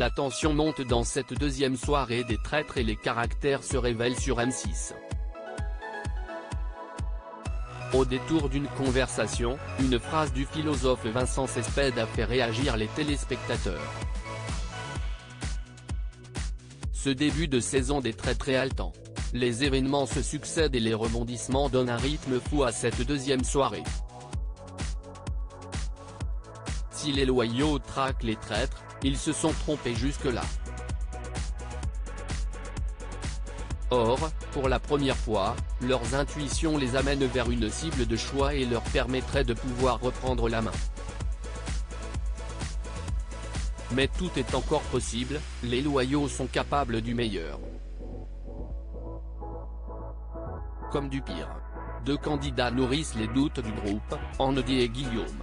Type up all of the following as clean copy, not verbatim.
La tension monte dans cette deuxième soirée des traîtres et les caractères se révèlent sur M6. Au détour d'une conversation, une phrase du philosophe Vincent Cespedes a fait réagir les téléspectateurs. Ce début de saison des traîtres est haletant. Les événements se succèdent et les rebondissements donnent un rythme fou à cette deuxième soirée. Si les loyaux traquent les traîtres, ils se sont trompés jusque-là. Or, pour la première fois, leurs intuitions les amènent vers une cible de choix et leur permettraient de pouvoir reprendre la main. Mais tout est encore possible, les loyaux sont capables du meilleur. Comme du pire. Deux candidats nourrissent les doutes du groupe, Andy et Guillaume.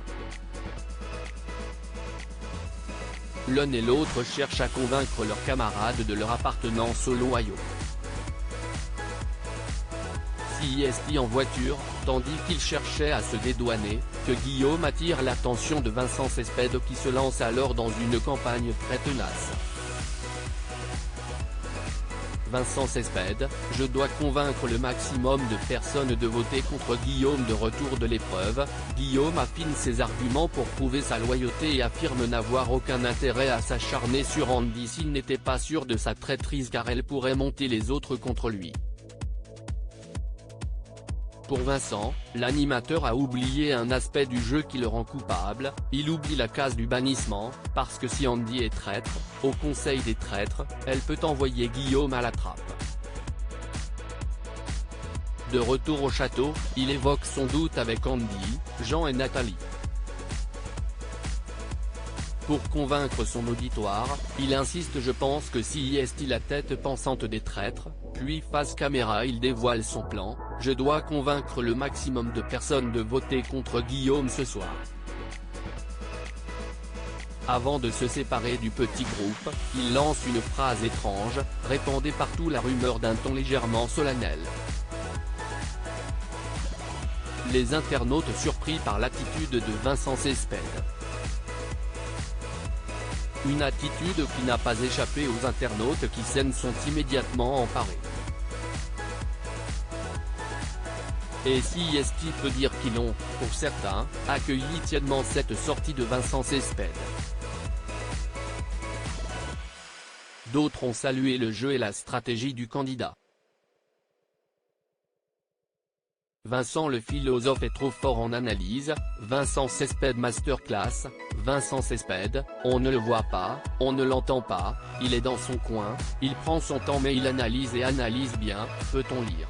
L'un et l'autre cherchent à convaincre leurs camarades de leur appartenance aux loyaux. CIST en voiture, tandis qu'il cherchait à se dédouaner, que Guillaume attire l'attention de Vincent Cespedes qui se lance alors dans une campagne très tenace. Vincent Cespedes, je dois convaincre le maximum de personnes de voter contre Guillaume de retour de l'épreuve. Guillaume affine ses arguments pour prouver sa loyauté et affirme n'avoir aucun intérêt à s'acharner sur Andy s'il n'était pas sûr de sa traîtrise car elle pourrait monter les autres contre lui. Pour Vincent, l'animateur a oublié un aspect du jeu qui le rend coupable, il oublie la case du bannissement, parce que si Andy est traître, au conseil des traîtres, elle peut envoyer Guillaume à la trappe. De retour au château, il évoque son doute avec Andy, Jean et Nathalie. Pour convaincre son auditoire, il insiste je pense que CIST la tête pensante des traîtres, puis face caméra il dévoile son plan, je dois convaincre le maximum de personnes de voter contre Guillaume ce soir. Avant de se séparer du petit groupe, il lance une phrase étrange, répandait partout la rumeur d'un ton légèrement solennel. Les internautes surpris par l'attitude de Vincent Cespedes. Une attitude qui n'a pas échappé aux internautes qui s'en sont immédiatement emparés. Et CIST peut dire qu'ils ont, pour certains, accueilli tièdement cette sortie de Vincent Cespedes. D'autres ont salué le jeu et la stratégie du candidat. Vincent le philosophe est trop fort en analyse, Vincent Cespedes masterclass, Vincent Cespedes, on ne le voit pas, on ne l'entend pas, il est dans son coin, il prend son temps mais il analyse et analyse bien, peut-on lire.